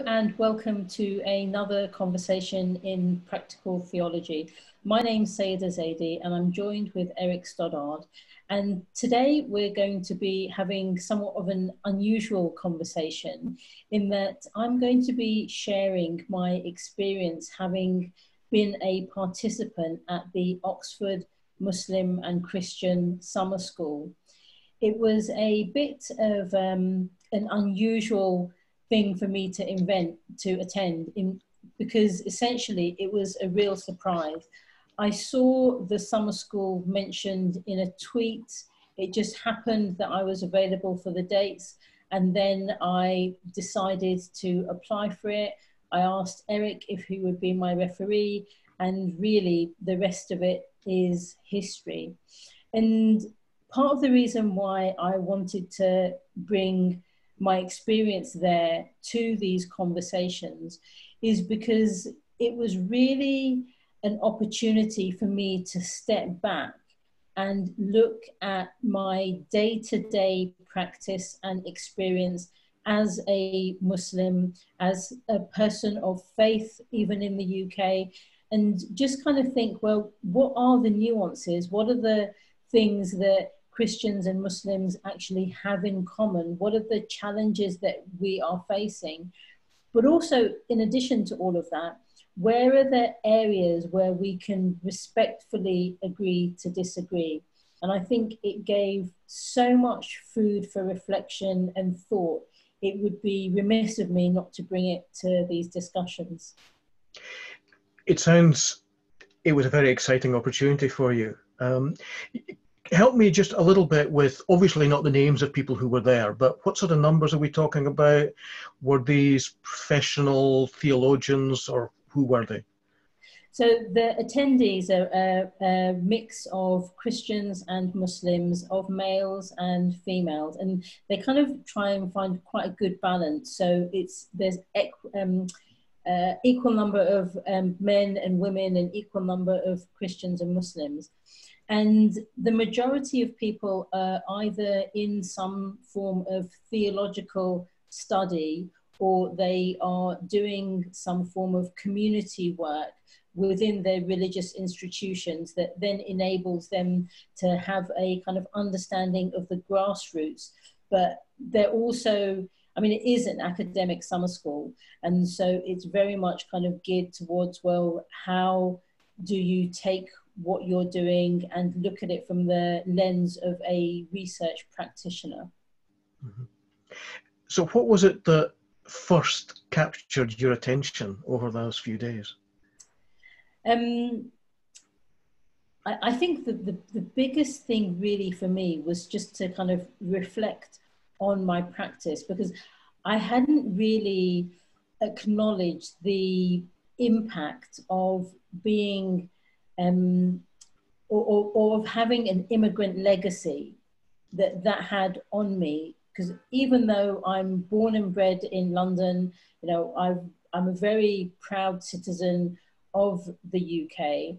Hello and welcome to another conversation in practical theology. My name's Saiyyidah Zaidi and I'm joined with Eric Stoddart. And today we're going to be having somewhat of an unusual conversation in that I'm going to be sharing my experience having been a participant at the Oxford Muslim and Christian Summer School. It was a bit of an unusual thing for me to attend because essentially it was a real surprise. I saw the summer school mentioned in a tweet. It just happened that I was available for the dates, and then I decided to apply for it. I asked Eric if he would be my referee, and really the rest of it is history. And part of the reason why I wanted to bring my experience there to these conversations is because it was really an opportunity for me to step back and look at my day-to-day practice and experience as a Muslim, as a person of faith, even in the UK, and just kind of think, well, what are the nuances? What are the things that Christians and Muslims actually have in common? What are the challenges that we are facing? But also, in addition to all of that, where are the areas where we can respectfully agree to disagree? And I think it gave so much food for reflection and thought. It would be remiss of me not to bring it to these discussions. It sounds it was a very exciting opportunity for you. Help me just a little bit with, obviously not the names of people who were there, but what sort of numbers are we talking about? Were these professional theologians, or who were they? So the attendees are a mix of Christians and Muslims, of males and females, and they kind of try and find quite a good balance. So there's equal number of men and women and equal number of Christians and Muslims. And the majority of people are either in some form of theological study, or they are doing some form of community work within their religious institutions that then enables them to have a kind of understanding of the grassroots. But they're also, I mean, it is an academic summer school, and so it's very much kind of geared towards, well, how do you take what you're doing and look at it from the lens of a research practitioner. Mm-hmm. So what was it that first captured your attention over those few days? I think that the biggest thing really for me was just to kind of reflect on my practice, because I hadn't really acknowledged the impact of being or of having an immigrant legacy that had on me. Because even though I'm born and bred in London, you know, I'm a very proud citizen of the UK,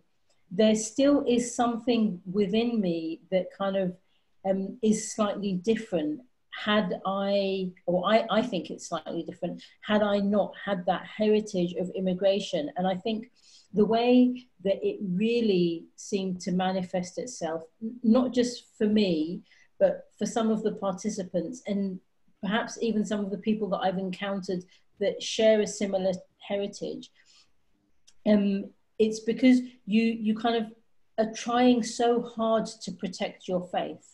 there still is something within me that kind of is slightly different. I think it's slightly different, had I not had that heritage of immigration. And I think the way that it really seemed to manifest itself, not just for me, but for some of the participants, and perhaps even some of the people that I've encountered that share a similar heritage, it's because you kind of are trying so hard to protect your faith.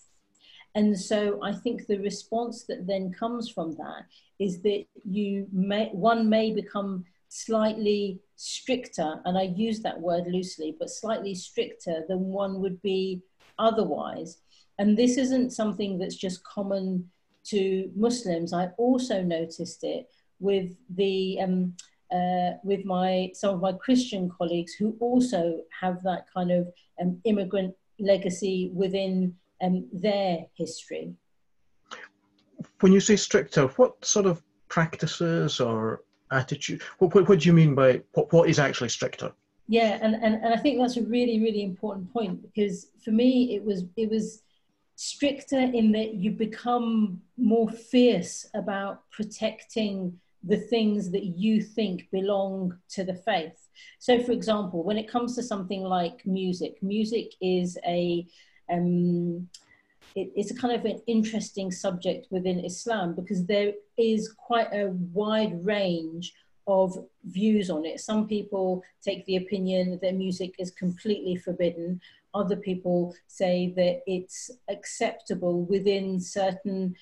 And so I think the response that then comes from that is that one may become slightly stricter, and I use that word loosely, but slightly stricter than one would be otherwise. And this isn't something that's just common to Muslims. I also noticed it with some of my Christian colleagues who also have that kind of immigrant legacy within their history. When you say stricter, what sort of practices or attitude, what do you mean by what is actually stricter? Yeah, and I think that's a really, really important point, because for me it was stricter in that you become more fierce about protecting the things that you think belong to the faith. So, for example, when it comes to something like music, music is it's a kind of an interesting subject within Islam, because there is quite a wide range of views on it. Some people take the opinion that music is completely forbidden. Other people say that it's acceptable within certain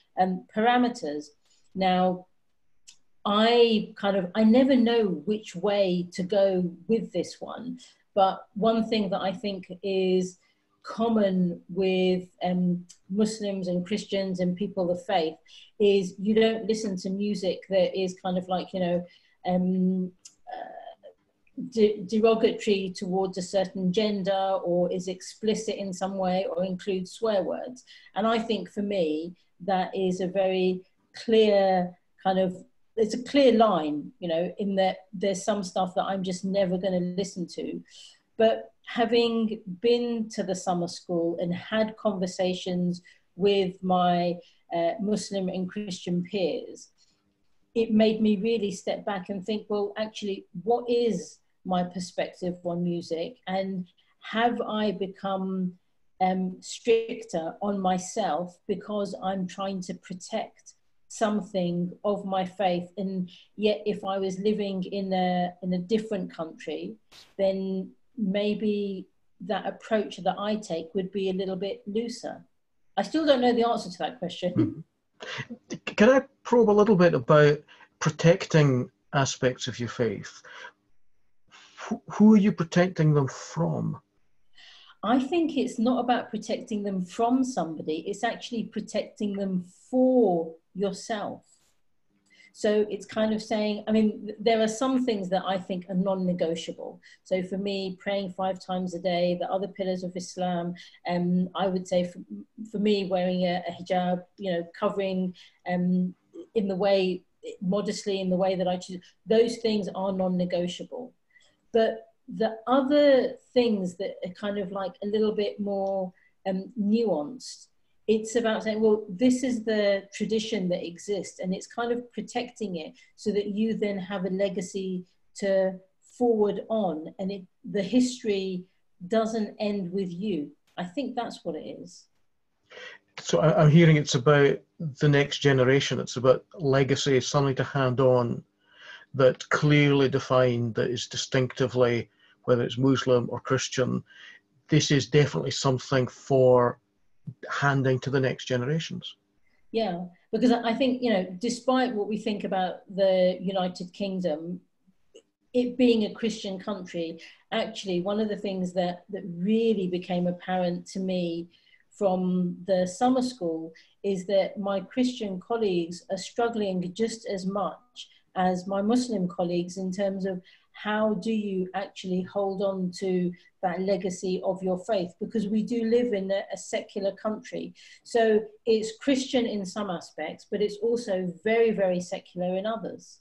parameters. Now, I never know which way to go with this one, but one thing that I think is common with Muslims and Christians and people of faith is you don't listen to music that is kind of like, derogatory towards a certain gender, or is explicit in some way, or includes swear words. And I think for me, that is a very clear it's a clear line, in that there's some stuff that I'm just never going to listen to. But having been to the summer school and had conversations with my Muslim and Christian peers, it made me really step back and think, well, actually, what is my perspective on music? And have I become stricter on myself because I'm trying to protect something of my faith? And yet, if I was living in a different country, then maybe that approach that I take would be a little bit looser. I still don't know the answer to that question. Mm-hmm. Can I probe a little bit about protecting aspects of your faith? Who are you protecting them from? I think it's not about protecting them from somebody, it's actually protecting them for yourself. So it's kind of saying, I mean, there are some things that I think are non-negotiable. So for me, praying 5 times a day, the other pillars of Islam, I would say for me, wearing a hijab, covering in the way, modestly in the way that I choose, those things are non-negotiable. But the other things that are kind of like a little bit more nuanced, it's about saying, well, this is the tradition that exists, and it's kind of protecting it so that you then have a legacy to forward on, and the history doesn't end with you. I think that's what it is. So I'm hearing it's about the next generation. It's about legacy, something to hand on that clearly defined, that is distinctively, whether it's Muslim or Christian, this is definitely something for handing to the next generations. Yeah, because I think, despite what we think about the United Kingdom, it being a Christian country, actually one of the things that really became apparent to me from the summer school is that my Christian colleagues are struggling just as much as my Muslim colleagues in terms of how do you actually hold on to that legacy of your faith, because we do live in a secular country. So it's Christian in some aspects, but it's also very, very secular in others.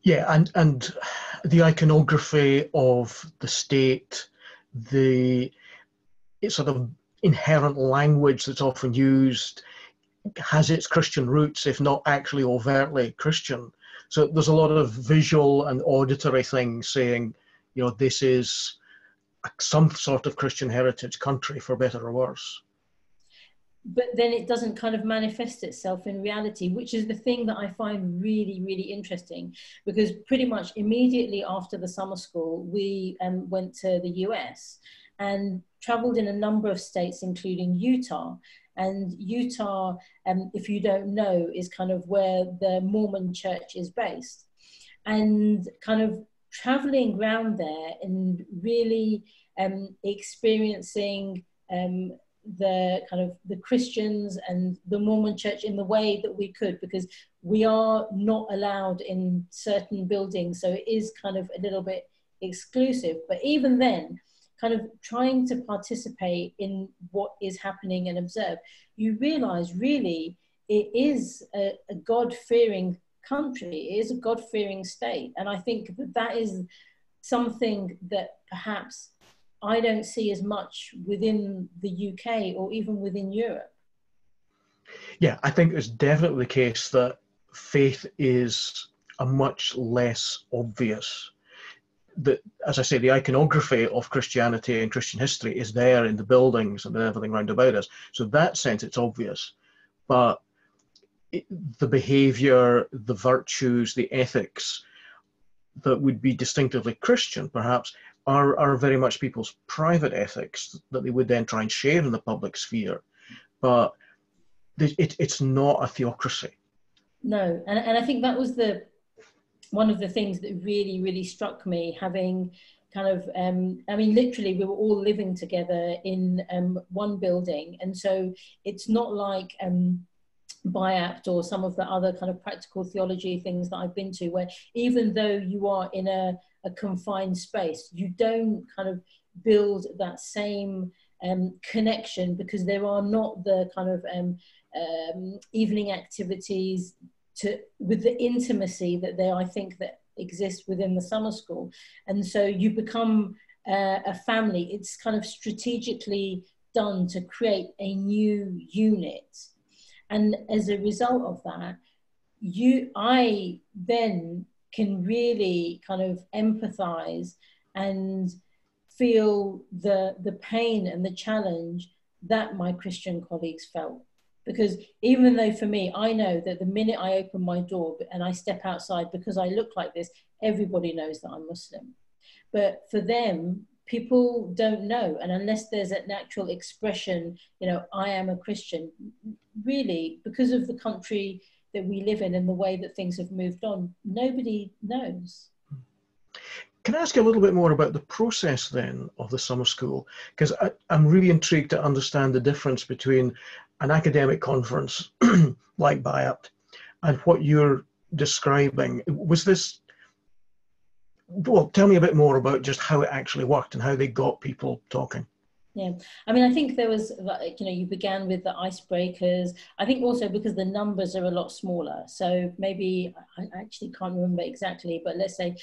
Yeah, and the iconography of the state, it's sort of inherent language that's often used has its Christian roots, if not actually overtly Christian. So there's a lot of visual and auditory things saying, this is some sort of Christian heritage country, for better or worse. But then it doesn't kind of manifest itself in reality, which is the thing that I find really, really interesting, because pretty much immediately after the summer school, we went to the US and traveled in a number of states, including Utah. And Utah, if you don't know, is kind of where the Mormon church is based. And kind of traveling around there and really experiencing the kind of the Christians and the Mormon church in the way that we could, because we are not allowed in certain buildings. So it is kind of a little bit exclusive. But even then, kind of trying to participate in what is happening and observe, you realize really it is a God-fearing country, it is a God-fearing state. And I think that is something that perhaps I don't see as much within the UK or even within Europe. Yeah, I think it's definitely the case that faith is a much less obvious. That, as I say, the iconography of Christianity and Christian history is there in the buildings and everything round about us. So in that sense, it's obvious. But the behavior, the virtues, the ethics that would be distinctively Christian, perhaps, are very much people's private ethics that they would then try and share in the public sphere. But it's not a theocracy. No, and I think that was one of the things that really, really struck me, having kind of, I mean, literally we were all living together in one building. And so it's not like BIAPT or some of the other kind of practical theology things that I've been to, where even though you are in a confined space, you don't kind of build that same connection, because there are not the kind of evening activities with the intimacy that I think that exists within the summer school. And so you become a family. It's kind of strategically done to create a new unit. And as a result of that, I then can really kind of empathize and feel the pain and the challenge that my Christian colleagues felt. Because even though for me, I know that the minute I open my door and I step outside, because I look like this, everybody knows that I'm Muslim. But for them, people don't know. And unless there's an actual expression, you know, I am a Christian, really, because of the country that we live in and the way that things have moved on, nobody knows. Can I ask you a little bit more about the process then of the summer school? Because I'm really intrigued to understand the difference between an academic conference like BIAPT and what you're describing. Was this, well, tell me a bit more about just how it actually worked and how they got people talking. Yeah, I mean, I think there was, like, you know, you began with the icebreakers. I think also because the numbers are a lot smaller. So maybe, I actually can't remember exactly, but let's say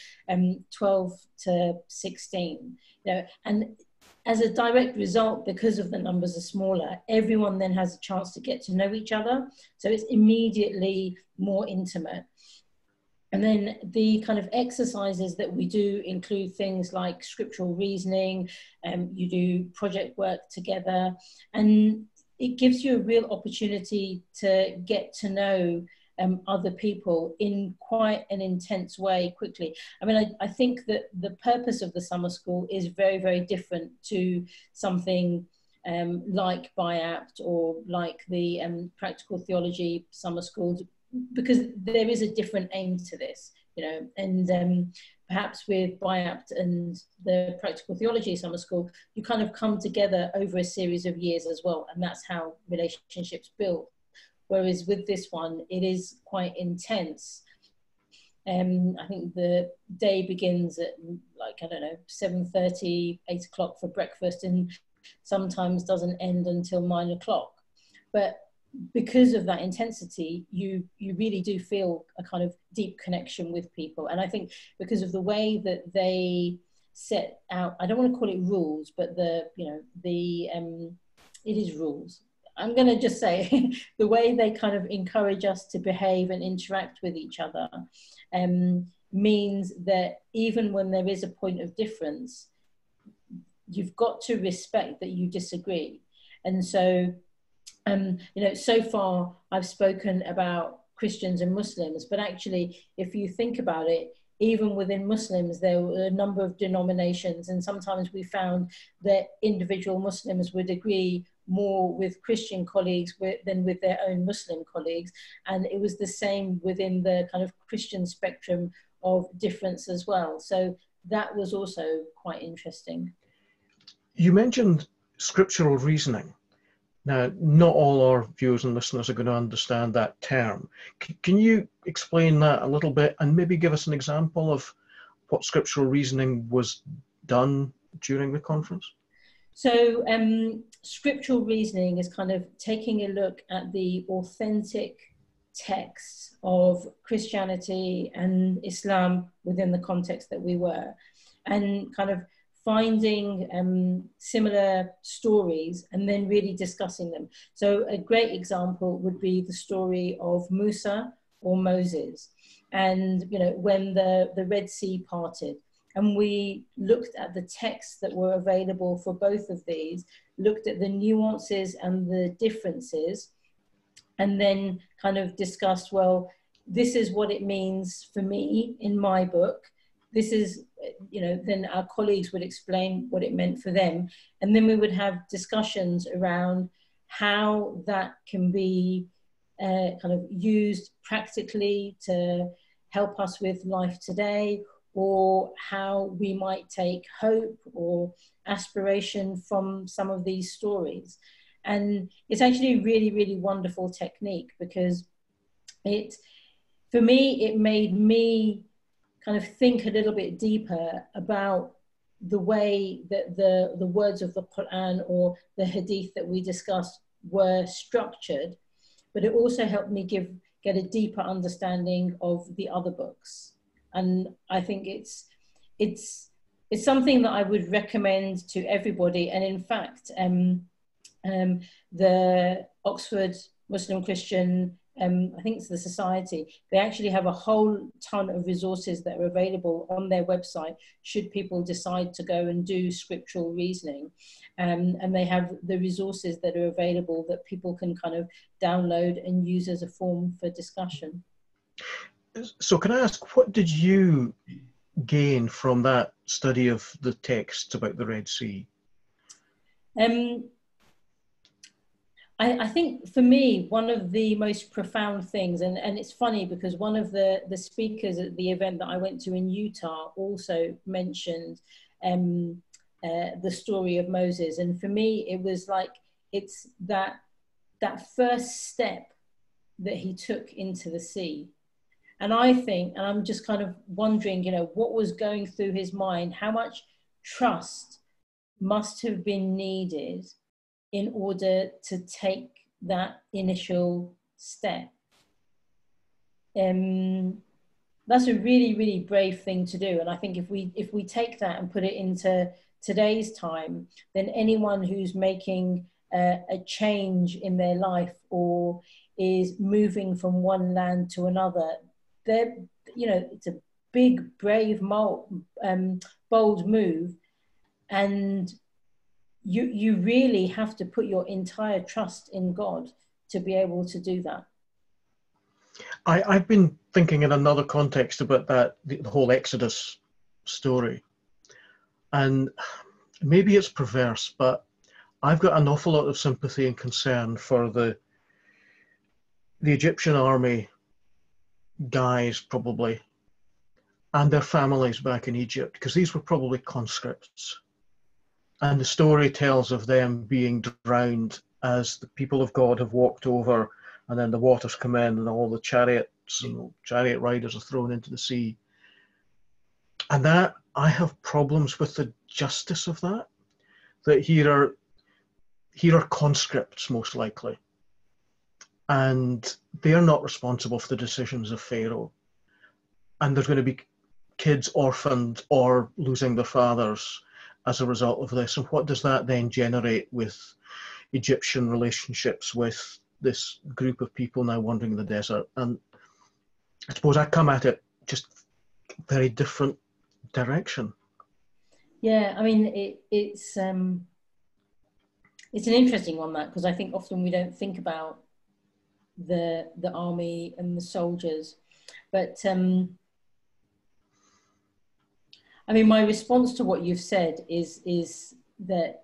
12 to 16, you know, and as a direct result, because of the numbers are smaller, everyone then has a chance to get to know each other. So it's immediately more intimate. And then the kind of exercises that we do include things like scriptural reasoning, you do project work together, and it gives you a real opportunity to get to know other people in quite an intense way quickly. I mean, I think that the purpose of the summer school is very, very different to something like BIAPT or like the practical theology summer schools, because there is a different aim to this, you know, and perhaps with BIAPT and the practical theology summer school, you kind of come together over a series of years as well, and that's how relationships build. Whereas with this one, it is quite intense. I think the day begins at, like, I don't know, 7:30, 8 o'clock for breakfast, and sometimes doesn't end until 9 o'clock. But because of that intensity, you really do feel a kind of deep connection with people. And I think because of the way that they set out, I don't want to call it rules, but it is rules. I'm going to just say the way they kind of encourage us to behave and interact with each other means that even when there is a point of difference, you've got to respect that you disagree. And so you know, so far I've spoken about Christians and Muslims, but actually, if you think about it, even within Muslims, there were a number of denominations, and sometimes we found that individual Muslims would agree more with Christian colleagues than with their own Muslim colleagues. And it was the same within the kind of Christian spectrum of difference as well. So that was also quite interesting. You mentioned scriptural reasoning. Now, not all our viewers and listeners are going to understand that term. Can you explain that a little bit and maybe give us an example of what scriptural reasoning was done during the conference? So scriptural reasoning is kind of taking a look at the authentic texts of Christianity and Islam within the context that we were, and kind of finding similar stories and then really discussing them. So a great example would be the story of Musa or Moses. And, you know, when the Red Sea parted, and we looked at the texts that were available for both of these, looked at the nuances and the differences, and then kind of discussed, well, this is what it means for me in my book. This is, you know, then our colleagues would explain what it meant for them. And then we would have discussions around how that can be kind of used practically to help us with life today, or how we might take hope or aspiration from some of these stories. And it's actually a really, really wonderful technique, because for me, it made me kind of think a little bit deeper about the way that the words of the Quran or the Hadith that we discussed were structured, but it also helped me get a deeper understanding of the other books. And I think it's something that I would recommend to everybody. And in fact, the Oxford Muslim Christian, I think it's the Society, they actually have a whole ton of resources that are available on their website should people decide to go and do scriptural reasoning. And they have the resources that are available that people can kind of download and use as a form for discussion. So can I ask, what did you gain from that study of the texts about the Red Sea? I think for me, one of the most profound things, and it's funny because one of the speakers at the event that I went to in Utah also mentioned the story of Moses. And for me, it was like, it's that first step that he took into the sea. And I think, and I'm just kind of wondering, you know, what was going through his mind, how much trust must have been needed in order to take that initial step. That's a really, really brave thing to do. And I think if we take that and put it into today's time, then anyone who's making a change in their life or is moving from one land to another, they're, you know, it's a big, brave, bold move. And you really have to put your entire trust in God to be able to do that. I've been thinking in another context about that, the whole Exodus story. And maybe it's perverse, but I've got an awful lot of sympathy and concern for the Egyptian army guys, probably, and their families back in Egypt, because these were probably conscripts. And the story tells of them being drowned as the people of God have walked over, and then the waters come in and all the chariots and chariot riders are thrown into the sea. And that, I have problems with the justice of that. That here are conscripts, most likely. And they're not responsible for the decisions of Pharaoh. And there's going to be kids orphaned or losing their fathers as a result of this. And what does that then generate with Egyptian relationships with this group of people now wandering in the desert? And I suppose I come at it just very different direction. Yeah, I mean, it's an interesting one, that, because I think often we don't think about the army and the soldiers, but I mean, my response to what you've said is that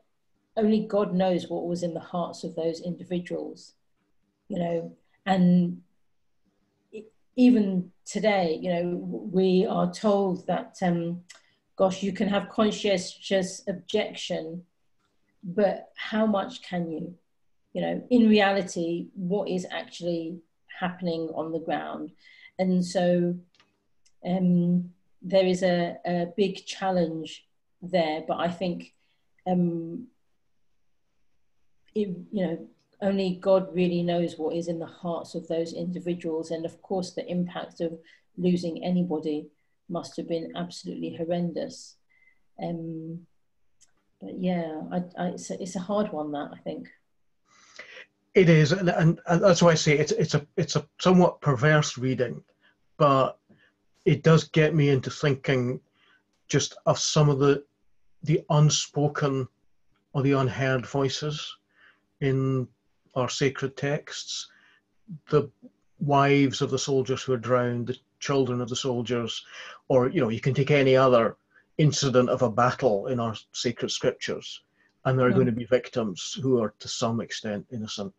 only God knows what was in the hearts of those individuals, you know. And even today, you know, we are told that, gosh, you can have conscientious objection, but how much can you? You know, in reality, what is actually happening on the ground? And so there is a big challenge there, but I think, you know, only God really knows what is in the hearts of those individuals. And of course, the impact of losing anybody must have been absolutely horrendous. But yeah, it's a hard one, that, I think. It is, and that's why I say it's a somewhat perverse reading, but it does get me into thinking just of some of the unspoken or the unheard voices in our sacred texts, the wives of the soldiers who are drowned, the children of the soldiers, or you can take any other incident of a battle in our sacred scriptures, and there are going to be victims who are to some extent innocent.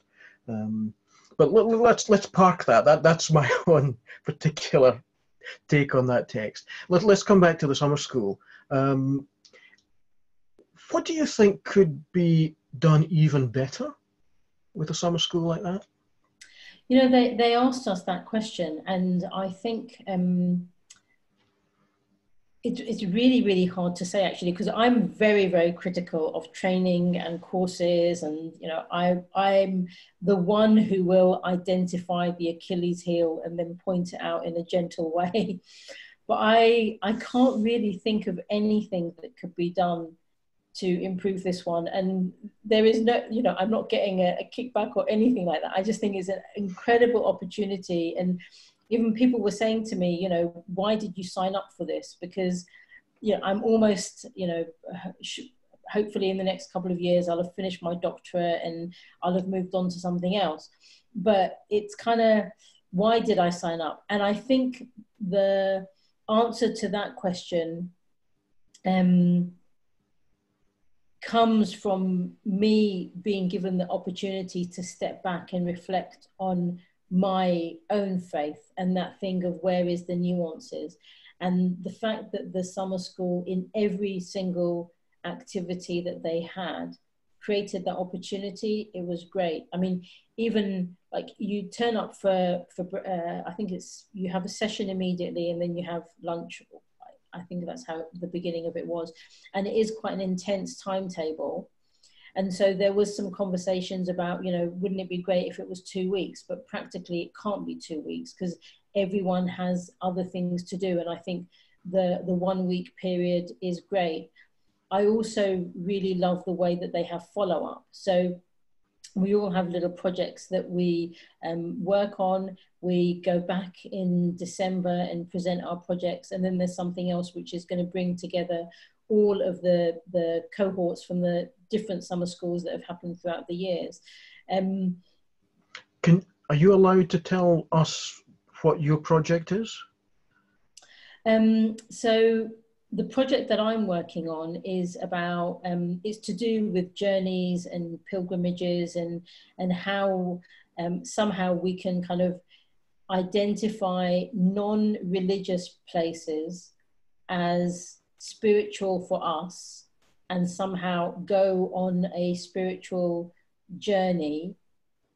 But let's park that. That's my own particular take on that text. Let's come back to the summer school. What do you think could be done even better with a summer school like that? They asked us that question, and I think it's really, really hard to say, actually, because I'm very, very critical of training and courses, and I'm the one who will identify the Achilles heel and then point it out in a gentle way. But I can't really think of anything that could be done to improve this one. And there is no, I'm not getting a kickback or anything like that. I just think it's an incredible opportunity. And even people were saying to me, why did you sign up for this? Because, I'm almost, hopefully in the next couple of years, I'll have finished my doctorate and I'll have moved on to something else. But it's kind of, why did I sign up? And I think the answer to that question comes from me being given the opportunity to step back and reflect on my own faith and that thing of where is the nuances, and the fact that the summer school, in every single activity that they had, created that opportunity. It was great. I mean, even like you turn up for I think you have a session immediately and then you have lunch. I think that's how the beginning of it was. And it is quite an intense timetable. And so there was some conversations about, wouldn't it be great if it was 2 weeks? But practically it can't be 2 weeks because everyone has other things to do. And I think the 1 week period is great. I also really love the way that they have follow-up. So we all have little projects that we work on. We go back in December and present our projects. And then there's something else which is going to bring together all of the cohorts from the different summer schools that have happened throughout the years. Are you allowed to tell us what your project is? So the project that I'm working on is about, it's to do with journeys and pilgrimages and how somehow we can kind of identify non-religious places as spiritual for us and somehow go on a spiritual journey,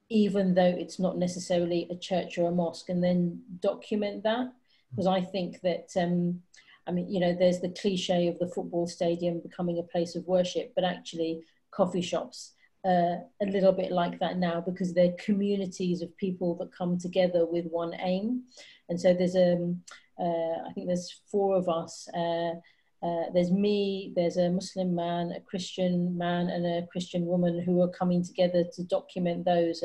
even though it's not necessarily a church or a mosque, and then document that. Because I think that, there's the cliche of the football stadium becoming a place of worship, but actually coffee shops a little bit like that now, because they're communities of people that come together with one aim. And so there's I think there's 4 of us. There's me, there's a Muslim man, a Christian man, and a Christian woman who are coming together to document those.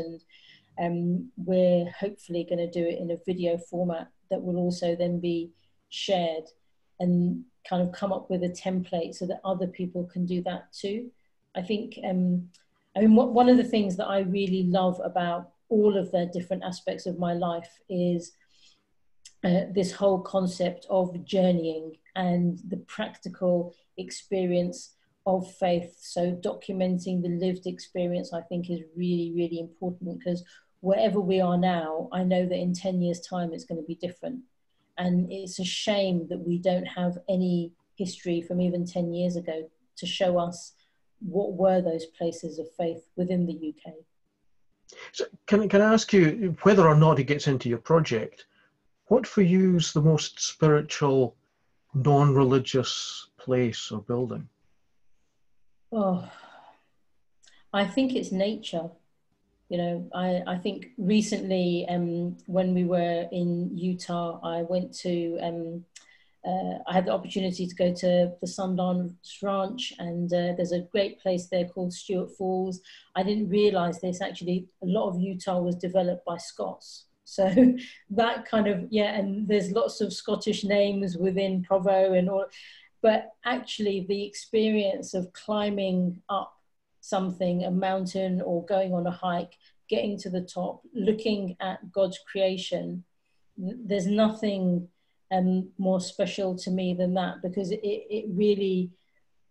And we're hopefully going to do it in a video format that will also then be shared and kind of come up with a template so that other people can do that too. I think, one of the things that I really love about all of the different aspects of my life is this whole concept of journeying and the practical experience of faith. So documenting the lived experience, I think, is really, really important, because wherever we are now, I know that in 10 years' time, it's going to be different. And it's a shame that we don't have any history from even 10 years ago to show us what were those places of faith within the UK. So can I ask you, whether or not it gets into your project, what for you is the most spiritual, non-religious place or building? Oh, I think it's nature. I think recently when we were in Utah, I went to I had the opportunity to go to the Sundance Ranch, and there's a great place there called Stewart Falls. I didn't realize this, actually, a lot of Utah was developed by Scots. So that kind of, yeah, and there's lots of Scottish names within Provo and all, but actually the experience of climbing up something, a mountain, or going on a hike, getting to the top, looking at God's creation, there's nothing more special to me than that, because it really,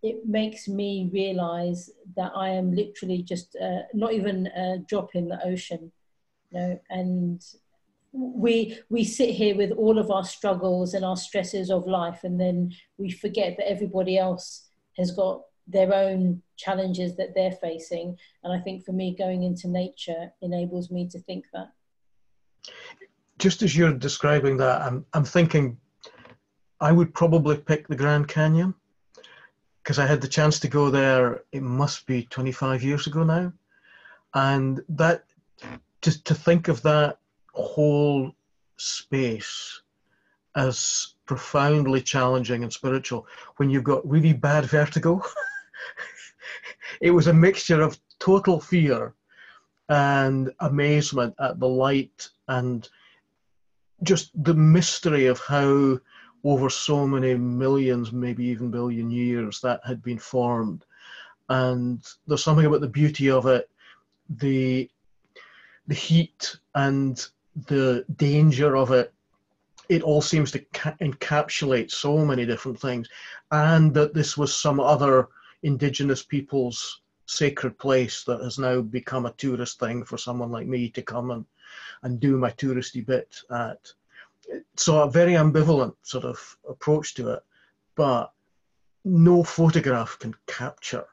it makes me realize that I am literally just not even a drop in the ocean, you know. And we sit here with all of our struggles and our stresses of life, and then we forget that everybody else has got their own challenges that they're facing. And I think for me, going into nature enables me to think that. Just as you're describing that, I'm thinking I would probably pick the Grand Canyon, because I had the chance to go there, it must be 25 years ago now. And that, just to think of that whole space as profoundly challenging and spiritual when you've got really bad vertigo. It was a mixture of total fear and amazement at the light, and just the mystery of how over so many millions, maybe even billion years, that had been formed. And there's something about the beauty of it, the heat and the danger of it. It all seems to encapsulate so many different things, and that this was some other indigenous people's sacred place that has now become a tourist thing for someone like me to come and do my touristy bit at. So a very ambivalent sort of approach to it, but no photograph can capture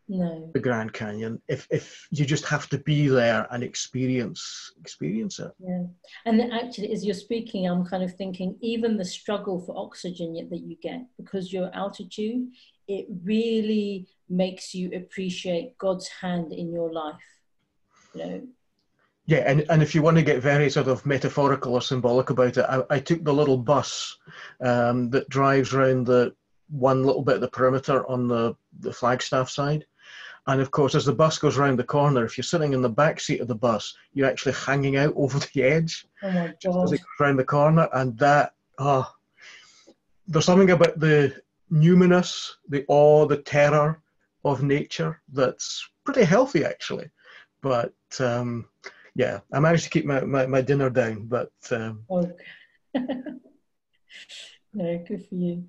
the Grand Canyon if you just have to be there and experience it. Yeah, and actually, as you're speaking, I'm kind of thinking, even the struggle for oxygen that you get because you're altitude, it really makes you appreciate God's hand in your life, you know. Yeah, and if you want to get very sort of metaphorical or symbolic about it, I took the little bus that drives around the one little bit of the perimeter on the Flagstaff side. And of course, as the bus goes around the corner, if you're sitting in the back seat of the bus, you're actually hanging out over the edge. Oh my God. Just as it goes around the corner. And that, there's something about the numinous, the awe, the terror of nature that's pretty healthy, actually. But yeah, I managed to keep my dinner down, but... Oh. No, good for you.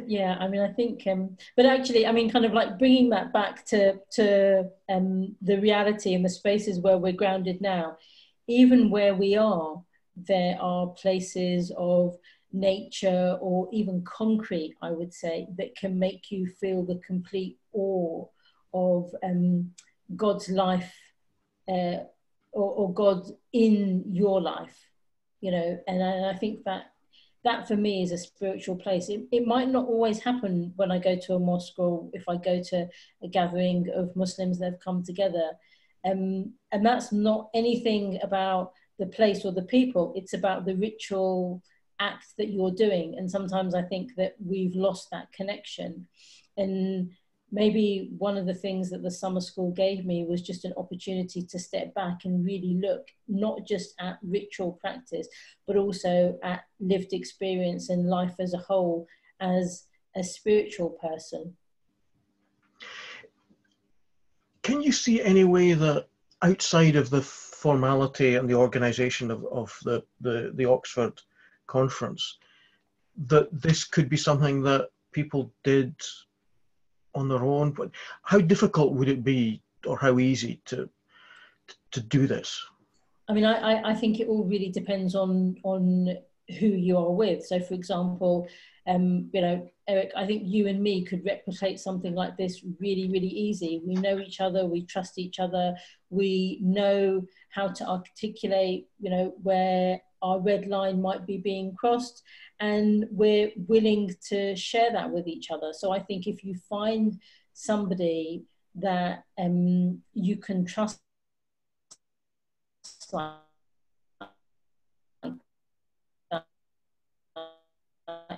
Yeah, I mean, I think, but actually, I mean, kind of like bringing that back to the reality and the spaces where we're grounded now, even where we are, there are places of nature or even concrete, I would say, that can make you feel the complete awe of God's life or God in your life, you know. And I think that for me is a spiritual place. It might not always happen when I go to a mosque or if I go to a gathering of Muslims that have come together. And that's not anything about the place or the people. It's about the ritual act that you're doing. And sometimes I think that we've lost that connection. And maybe one of the things that the summer school gave me was just an opportunity to step back and really look not just at ritual practice, but also at lived experience and life as a whole as a spiritual person. Can you see any way that outside of the formality and the organization of the Oxford conference, that this could be something that people did on their own? How difficult would it be, or how easy to do this? I mean, I think it all really depends on who you are with. So, for example, you know, Eric, I think you and me could replicate something like this really, really easy. We know each other, we trust each other, we know how to articulate, you know, where our red line might be being crossed, and we're willing to share that with each other. So I think if you find somebody that you can trust, like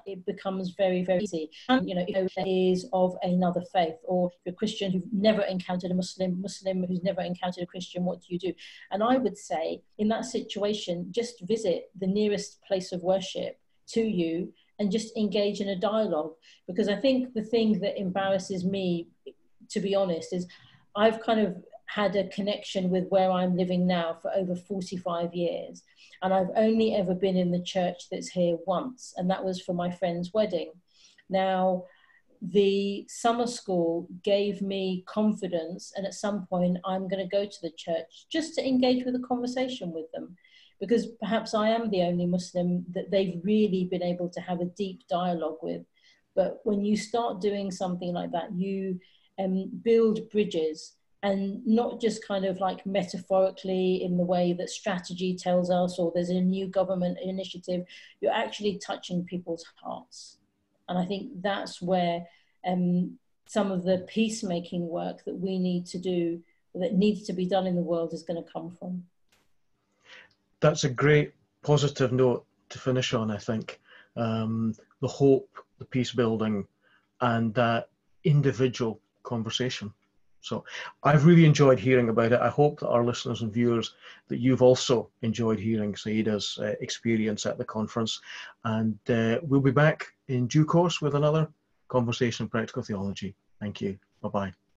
that, it becomes very, very easy. And, you know, if there is of another faith, or if you're a Christian who's never encountered a Muslim who's never encountered a Christian, what do you do? And I would say in that situation, just visit the nearest place of worship to you and just engage in a dialogue. Because I think the thing that embarrasses me, to be honest, is I've kind of had a connection with where I'm living now for over 45 years. And I've only ever been in the church that's here once, and that was for my friend's wedding. Now, the summer school gave me confidence, and at some point I'm going to go to the church just to engage with a conversation with them, because perhaps I am the only Muslim that they've really been able to have a deep dialogue with. But when you start doing something like that, you build bridges, and not just kind of like metaphorically in the way that strategy tells us, or there's a new government initiative. You're actually touching people's hearts. And I think that's where some of the peacemaking work that we need to do, that needs to be done in the world, is going to come from. That's a great positive note to finish on, I think. The hope, the peace building, and that individual conversation. So I've really enjoyed hearing about it. I hope that our listeners and viewers, that you've also enjoyed hearing Sayyidah's experience at the conference. And we'll be back in due course with another conversation on practical theology. Thank you. Bye-bye.